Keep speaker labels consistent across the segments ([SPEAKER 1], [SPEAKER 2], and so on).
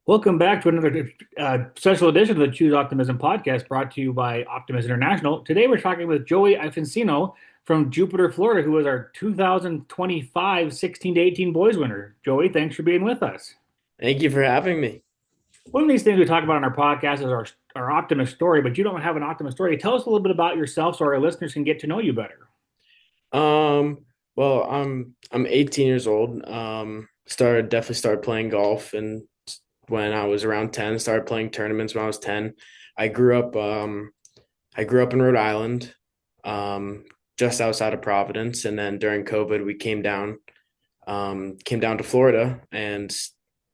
[SPEAKER 1] Welcome back to another special edition of the Choose Optimism podcast brought to you by Optimism International. Today we're talking with Joey Iaciofano from Jupiter, Florida, who was our 2025 16 to 18 boys winner. Joey, thanks for being with us.
[SPEAKER 2] Thank you for having me.
[SPEAKER 1] One of these things we talk about on our podcast is our optimist story, but you don't have an optimist story. Tell us a little bit about yourself so our listeners can get to know you better.
[SPEAKER 2] Um, well, I'm 18 years old. Started playing golf and when I was around 10, started playing tournaments when I was 10. I grew up I grew up in Rhode Island, just outside of Providence, and then during COVID we came down to Florida and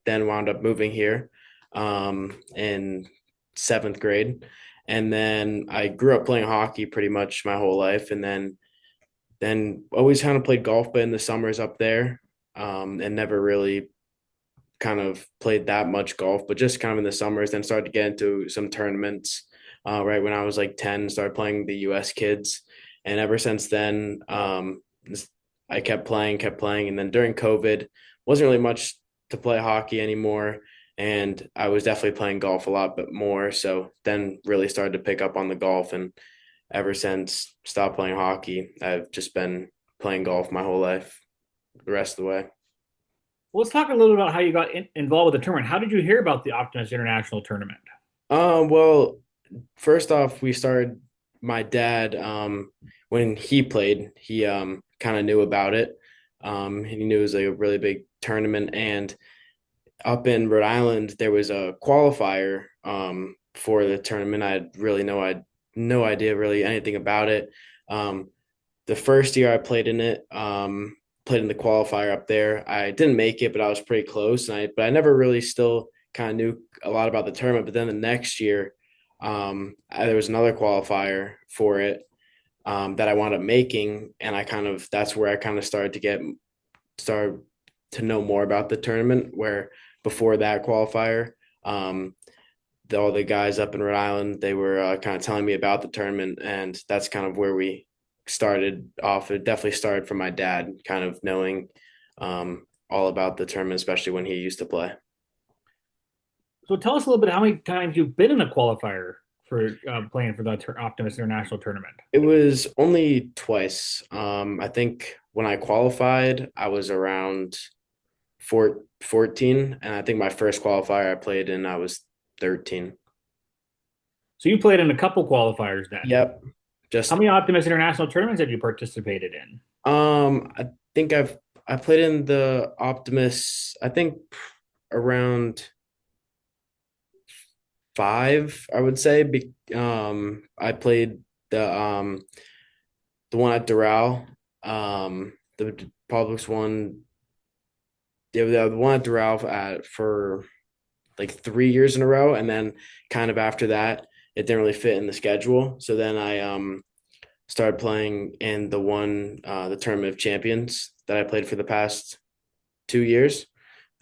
[SPEAKER 2] then wound up moving here in seventh grade. And then I grew up playing hockey pretty much my whole life, and then always kind of played golf, but in the summers up there, and never really kind of played that much golf, but just kind of in the summers. Then started to get into some tournaments. Right when I was like 10, started playing the U.S. kids, and ever since then, I kept playing, and then during COVID, wasn't really much to play hockey anymore. And I was definitely playing golf a lot, but more. So then really started to pick up on the golf, and ever since stopped playing hockey, I've just been playing golf my whole life, the rest of the way.
[SPEAKER 1] Well, let's talk a little about how you got involved with the tournament. How did you hear about the Optimist International Tournament?
[SPEAKER 2] Well, first off, we started my dad, when he played, he kind of knew about it. He knew it was like a really big tournament, and up in Rhode Island, there was a qualifier for the tournament. I had no idea really anything about it. Um, the first year I played in it, played in the qualifier up there. I didn't make it, but I was pretty close. But I never really still kind of knew a lot about the tournament. But then the next year, there was another qualifier for it that I wound up making, and that's where I kind of started to know more about the tournament. Where before that qualifier, all the guys up in Rhode Island, they were kind of telling me about the tournament, and that's kind of where we started off. It definitely started from my dad, kind of knowing all about the tournament, especially when he used to play.
[SPEAKER 1] So tell us a little bit how many times you've been in a qualifier for playing for the Optimist International Tournament.
[SPEAKER 2] It was only twice. I think when I qualified, I was around 14, and I think my first qualifier I played in, I was 13.
[SPEAKER 1] So you played in a couple qualifiers then.
[SPEAKER 2] Yep.
[SPEAKER 1] How
[SPEAKER 2] Just
[SPEAKER 1] many Optimist International tournaments have you participated in?
[SPEAKER 2] I think I played in the Optimus, I think around five, I would say. I played the one at Doral, the Publix one. Yeah, the one at Doral for like 3 years in a row, and then kind of after that, it didn't really fit in the schedule. So then I started playing in the Tournament of Champions that I played for the past 2 years.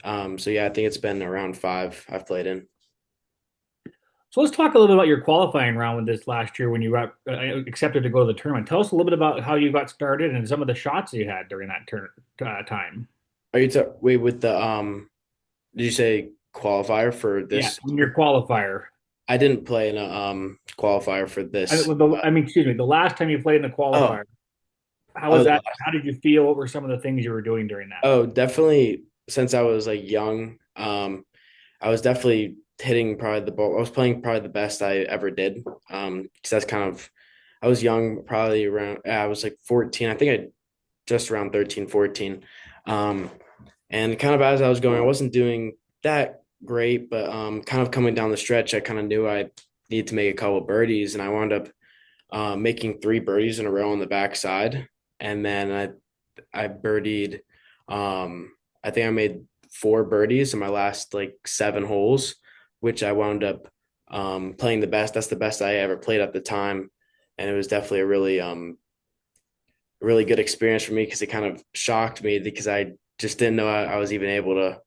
[SPEAKER 2] So yeah, I think it's been around five I've played in.
[SPEAKER 1] So let's talk a little bit about your qualifying round with this last year when you got accepted to go to the tournament. Tell us a little bit about how you got started and some of the shots you had during that time.
[SPEAKER 2] Wait, with the did you say qualifier for
[SPEAKER 1] Yeah,
[SPEAKER 2] this?
[SPEAKER 1] in your qualifier.
[SPEAKER 2] I didn't play in a qualifier for this.
[SPEAKER 1] I mean, excuse me, the last time you played in the
[SPEAKER 2] Oh,
[SPEAKER 1] qualifier, how was
[SPEAKER 2] oh,
[SPEAKER 1] that? How did you feel? What were some of the things you were doing during that?
[SPEAKER 2] definitely. Since I was like young, I was definitely hitting probably the ball. I was playing probably the best I ever did. Because that's kind of, I was young, probably around, I was like 14. I think I just around 13, 14. Um, and kind of as I was going, I wasn't doing that great, but kind of coming down the stretch, I kind of knew I needed to make a couple of birdies, and I wound up making three birdies in a row on the backside, and then I birdied. I think I made four birdies in my last like seven holes, which I wound up playing the best. That's the best I ever played at the time, and it was definitely a really good experience for me because it kind of shocked me because I just didn't know I was even able to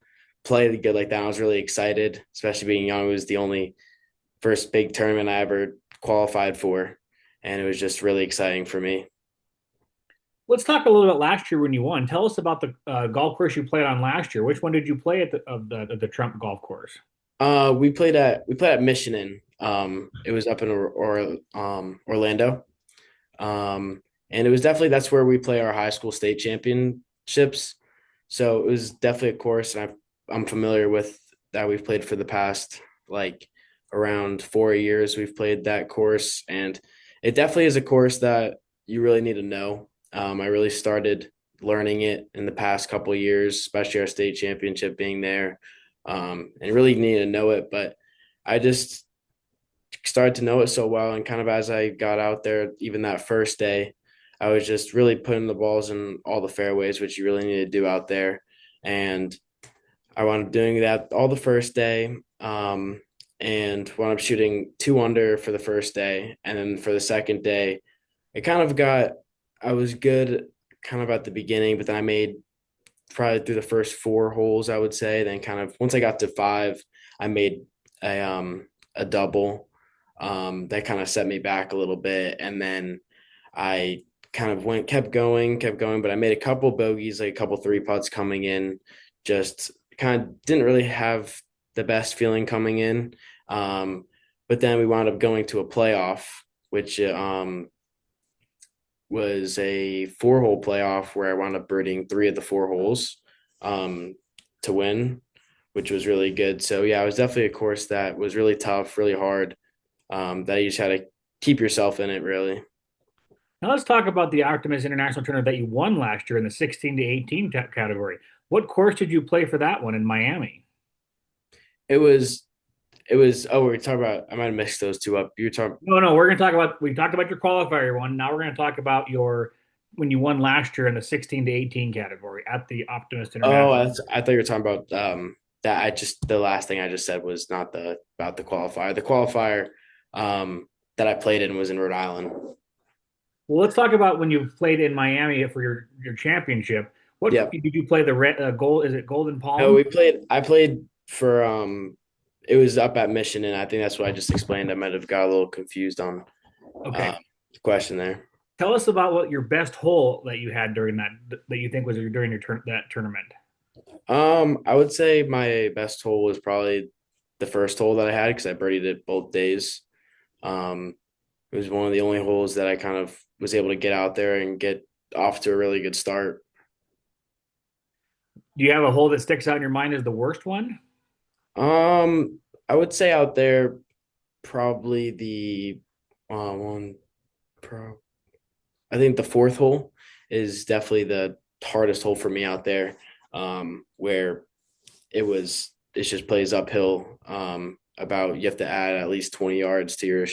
[SPEAKER 2] play good like that. I was really excited, especially being young. It was the only first big tournament I ever qualified for, and it was just really exciting for me.
[SPEAKER 1] Let's talk a little bit last year when you won. Tell us about the golf course you played on last year. Which one did you play at the Trump golf course?
[SPEAKER 2] We played at Michigan. It was up in Orlando. And it was definitely that's where we play our high school state championships. So it was definitely a course, and I'm familiar with that. We've played for the past like around 4 years. We've played that course, and it definitely is a course that you really need to know. I really started learning it in the past couple of years, especially our state championship being there, and really need to know it. But I just started to know it so well, and kind of as I got out there, even that first day, I was just really putting the balls in all the fairways, which you really need to do out there. And I wound up doing that all the first day, and wound up shooting 2 under for the first day. And then for the second day, it kind of got, I was good kind of at the beginning, but then I made probably through the first 4 holes, I would say. Then kind of once I got to five, I made a double. That kind of set me back a little bit. And then I kind of kept going, but I made a couple bogeys, like a couple three putts coming in. Just kind of didn't really have the best feeling coming in. But then we wound up going to a playoff, which was a 4 hole playoff where I wound up birdieing 3 of the 4 holes to win, which was really good. So yeah, it was definitely a course that was really tough, really hard. That you just had to keep yourself in it, really.
[SPEAKER 1] Now let's talk about the Optimus International Tournament that you won last year in the 16 to 18 category. What course did you play for that one in Miami?
[SPEAKER 2] It was it was. Oh, we were talking about. I might have mixed those two up. You were talking.
[SPEAKER 1] No, no, we're going to talk about, we talked about your qualifier one. Now we're going to talk about your, when you won last year in the 16 to 18 category at the Optimist
[SPEAKER 2] Oh,
[SPEAKER 1] International.
[SPEAKER 2] I thought you were talking about that. I just the last thing I just said was not the about the qualifier. The qualifier that I played in was in Rhode Island.
[SPEAKER 1] Well, let's talk about when you played in Miami for your championship. What
[SPEAKER 2] Yep.
[SPEAKER 1] did you play the red gold? Is it Golden
[SPEAKER 2] No,
[SPEAKER 1] Palm?
[SPEAKER 2] we played. I played for it was up at Mission, and I think that's what I just explained. I might have got a little confused on
[SPEAKER 1] Okay.
[SPEAKER 2] the question there.
[SPEAKER 1] Tell us about what your best hole that you had during that you think was during that tournament.
[SPEAKER 2] I would say my best hole was probably the first hole that I had because I birdied it both days. Um, it was one of the only holes that I kind of was able to get out there and get off to a really good start.
[SPEAKER 1] Do you have a hole that sticks out in your mind as the worst one?
[SPEAKER 2] I would say out there probably the one pro. I think the fourth hole is definitely the hardest hole for me out there, where it just plays uphill. About you have to add at least 20 yards to your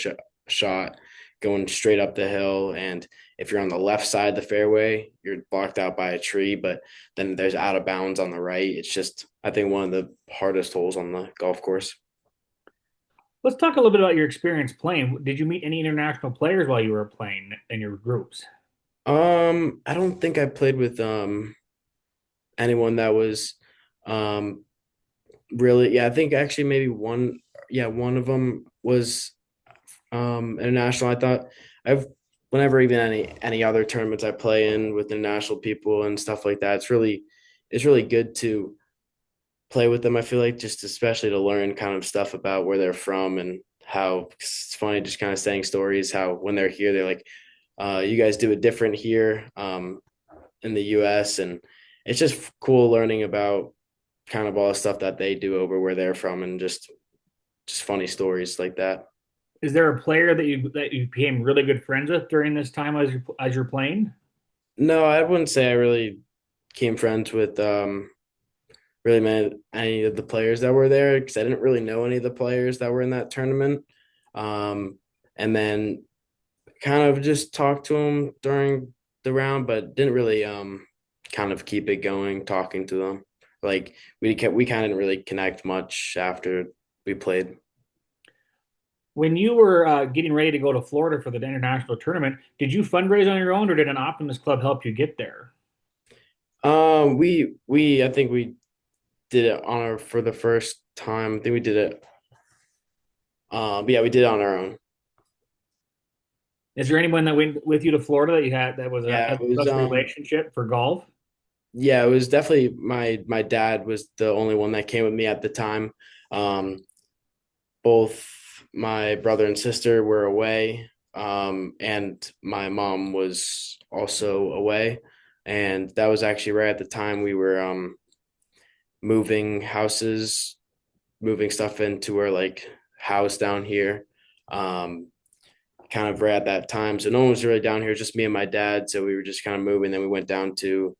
[SPEAKER 2] shot going straight up the hill. And if you're on the left side of the fairway, you're blocked out by a tree, but then there's out of bounds on the right. It's just, I think, one of the hardest holes on the golf course.
[SPEAKER 1] Let's talk a little bit about your experience playing. Did you meet any international players while you were playing in your groups?
[SPEAKER 2] I don't think I played with anyone that was um really, yeah, I think actually maybe one, yeah, one of them was international. I thought I've whenever even any other tournaments I play in with international people and stuff like that, it's really good to play with them. I feel like just especially to learn kind of stuff about where they're from and how it's funny just kind of saying stories how when they're here they're like, you guys do it different here in the US, and it's just cool learning about kind of all the stuff that they do over where they're from and just funny stories like that.
[SPEAKER 1] Is there a player that you became really good friends with during this time as you're playing?
[SPEAKER 2] No, I wouldn't say I really became friends with really any of the players that were there because I didn't really know any of the players that were in that tournament. And then kind of just talked to them during the round, but didn't really kind of keep it going talking to them. Like we kind of didn't really connect much after we played.
[SPEAKER 1] When you were getting ready to go to Florida for the international tournament, did you fundraise on your own, or did an Optimist Club help you get there?
[SPEAKER 2] We I think we did it on our for the first time. I think we did it. Yeah, we did it on our own.
[SPEAKER 1] Is there anyone that went with you to Florida that you had that was
[SPEAKER 2] Yeah,
[SPEAKER 1] a
[SPEAKER 2] it was
[SPEAKER 1] special relationship for golf?
[SPEAKER 2] yeah, it was definitely my dad was the only one that came with me at the time. both my brother and sister were away, and my mom was also away. And that was actually right at the time we were moving houses, moving stuff into our like house down here. Um, Kind of right at that time. So no one was really down here, just me and my dad. So we were just kind of moving. Then we went down to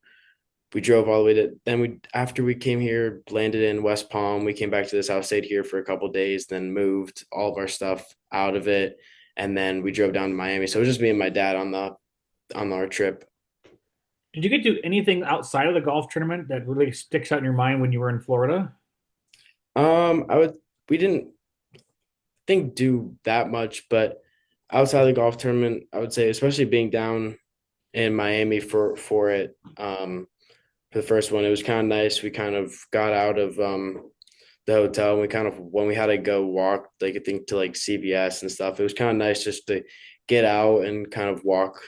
[SPEAKER 2] we drove all the way to then we after we came here, landed in West Palm. We came back to this house, stayed here for a couple of days, then moved all of our stuff out of it, and then we drove down to Miami. So it was just me and my dad on our trip.
[SPEAKER 1] Did you get to anything outside of the golf tournament that really sticks out in your mind when you were in Florida?
[SPEAKER 2] I would we didn't think do that much, but outside the golf tournament, I would say, especially being down in Miami for it, for the first one, it was kind of nice. We kind of got out of the hotel and we kind of when we had to go walk, like I think to like CVS and stuff, it was kind of nice just to get out and kind of walk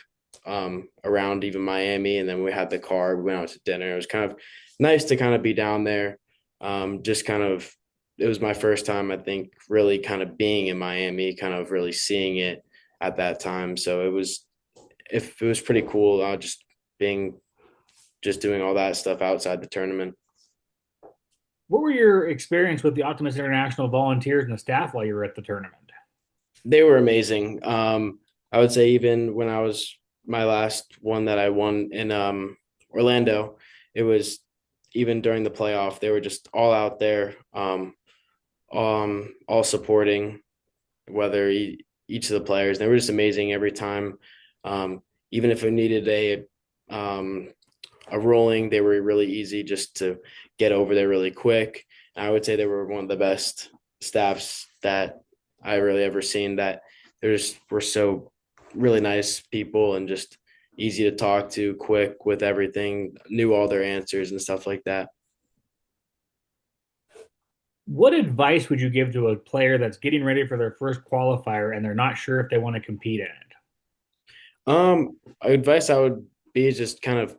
[SPEAKER 2] around even Miami. And then we had the car, we went out to dinner. It was kind of nice to kind of be down there. Just kind of it was my first time, I think, really kind of being in Miami, kind of really seeing it at that time. So it was pretty cool, just being just doing all that stuff outside the tournament.
[SPEAKER 1] What were your experience with the Optimist International volunteers and the staff while you were at the tournament?
[SPEAKER 2] They were amazing. I would say even when I was my last one that I won in Orlando, it was even during the playoff, they were just all out there, all supporting whether each of the players. They were just amazing every time. Even if it needed um, a rolling, they were really easy just to get over there really quick. And I would say they were one of the best staffs that I really ever seen. That they just were so really nice people and just easy to talk to, quick with everything, knew all their answers and stuff like that.
[SPEAKER 1] What advice would you give to a player that's getting ready for their first qualifier and they're not sure if they want to compete in it?
[SPEAKER 2] Advice I would be is just kind of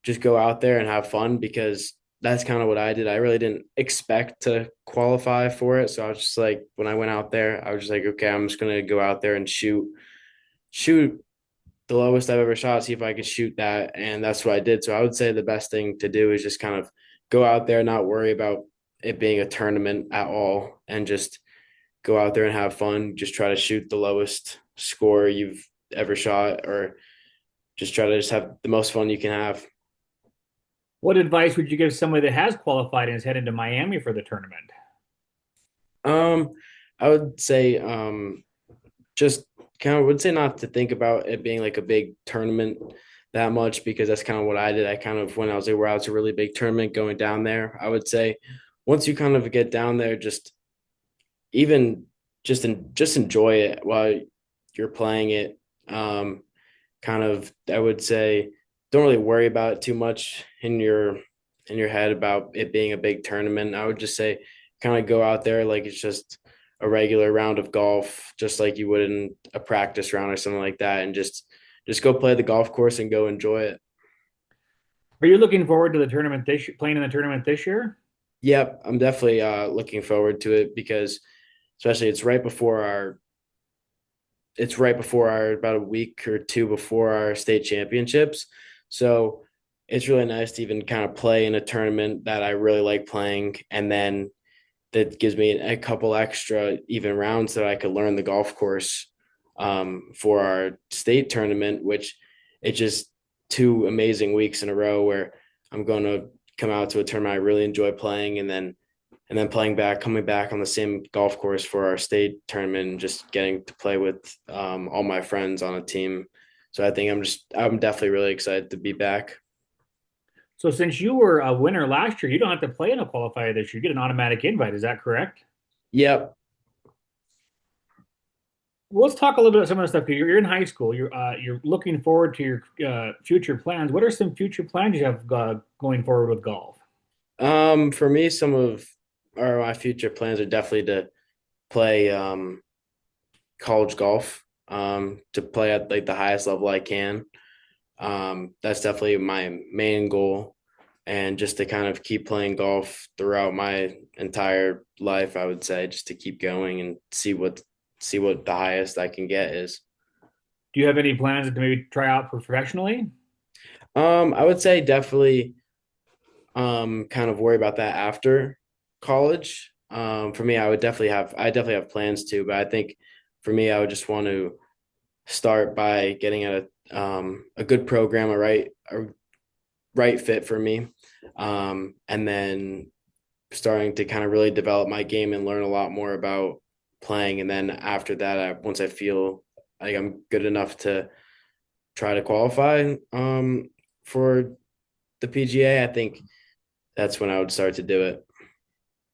[SPEAKER 2] just go out there and have fun because that's kind of what I did. I really didn't expect to qualify for it. So I was just like, when I went out there, I was just like, okay, I'm just gonna go out there and shoot the lowest I've ever shot, see if I could shoot that. And that's what I did. So I would say the best thing to do is just kind of go out there, not worry about it being a tournament at all, and just go out there and have fun. Just try to shoot the lowest score you've ever shot, or just try to just have the most fun you can have.
[SPEAKER 1] What advice would you give somebody that has qualified and is headed to Miami for the tournament?
[SPEAKER 2] Um, I would say just kind of would say not to think about it being like a big tournament that much because that's kind of what I did. I kind of when I was like where I was a really big tournament going down there, I would say once you kind of get down there, just even just enjoy it while you're playing it. Kind of I would say don't really worry about it too much in your head about it being a big tournament. I would just say kind of go out there like it's just a regular round of golf, just like you would in a practice round or something like that, and just go play the golf course and go enjoy it.
[SPEAKER 1] Are you looking forward to the tournament playing in the tournament this year?
[SPEAKER 2] Yep, I'm definitely looking forward to it because especially it's right before our about a week or two before our state championships. So it's really nice to even kind of play in a tournament that I really like playing. And then that gives me a couple extra even rounds that I could learn the golf course for our state tournament, which it's just 2 amazing weeks in a row where I'm going to come out to a tournament I really enjoy playing and then coming back on the same golf course for our state tournament and just getting to play with all my friends on a team. So I think I'm definitely really excited to be back.
[SPEAKER 1] So since you were a winner last year, you don't have to play in a qualifier this year. You get an automatic invite. Is that correct?
[SPEAKER 2] Yep.
[SPEAKER 1] Well, let's talk a little bit about some of the stuff. You're in high school. You're looking forward to your future plans. What are some future plans you have going forward with golf?
[SPEAKER 2] For me, some of or my future plans are definitely to play college golf, to play at like the highest level I can. That's definitely my main goal. and just to kind of keep playing golf throughout my entire life, I would say, just to keep going and see what the highest I can get is.
[SPEAKER 1] Do you have any plans to maybe try out professionally?
[SPEAKER 2] I would say definitely kind of worry about that after college. For me, I definitely have plans to, but I think for me, I would just want to start by getting a good program, a right fit for me, and then starting to kind of really develop my game and learn a lot more about playing. And then after that, once I feel like I'm good enough to try to qualify for the PGA, I think that's when I would start to do it.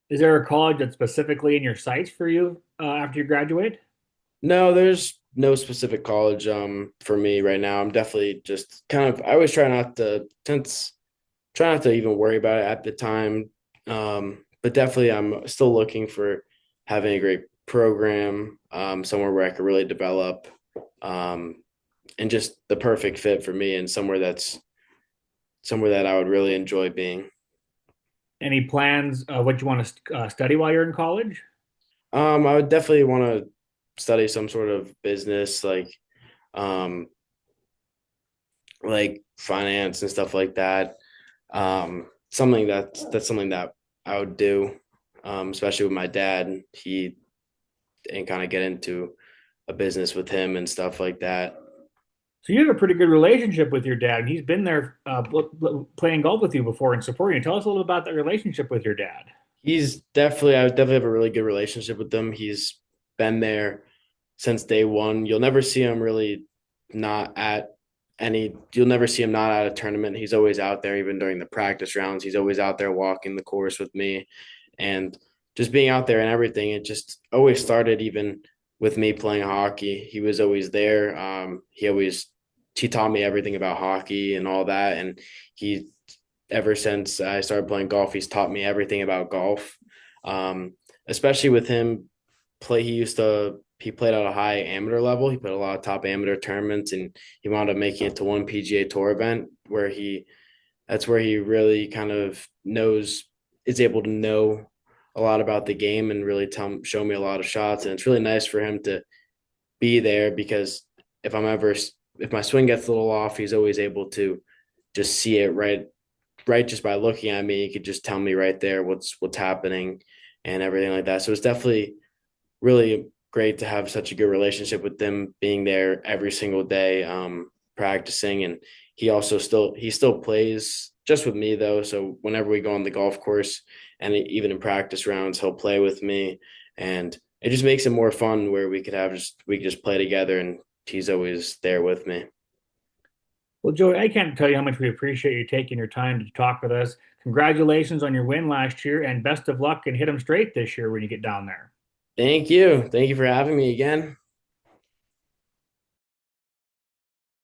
[SPEAKER 1] Is there a college that's specifically in your sights for you after you graduate?
[SPEAKER 2] No, there's no specific college for me right now. I'm definitely just kind of I always try not to even worry about it at the time. But definitely I'm still looking for having a great program, somewhere where I could really develop, um, and just the perfect fit for me and somewhere that I would really enjoy being.
[SPEAKER 1] Any plans of what you want to study while you're in college?
[SPEAKER 2] I would definitely want to study some sort of business um like finance and stuff like that. That's something that I would do, especially with my dad. He and kind of get into a business with him and stuff like that.
[SPEAKER 1] So you have a pretty good relationship with your dad, and he's been there playing golf with you before and supporting you. Tell us a little about that relationship with your dad.
[SPEAKER 2] I would definitely have a really good relationship with him. He's been there since day one. Not at you'll never see him not at a tournament. He's always out there, even during the practice rounds. He's always out there walking the course with me and just being out there and everything. It just always started even with me playing hockey. He was always there. He taught me everything about hockey and all that. And he ever since I started playing golf, he's taught me everything about golf. Um, Especially with him he played at a high amateur level. He played a lot of top amateur tournaments and he wound up making it to one PGA Tour event that's where he really kind of is able to know a lot about the game and really show me a lot of shots. And it's really nice for him to be there because if my swing gets a little off, he's always able to just see it right just by looking at me. He could just tell me right there what's happening and everything like that. So it's definitely really great to have such a good relationship with them, being there every single day, practicing. And he still plays just with me though. So whenever we go on the golf course and even in practice rounds, he'll play with me, and it just makes it more fun where we could just play together, and he's always there with me.
[SPEAKER 1] Well, Joey, I can't tell you how much we appreciate you taking your time to talk with us. Congratulations on your win last year, and best of luck and hit them straight this year when you get down there.
[SPEAKER 2] Thank you. Thank you for having me again.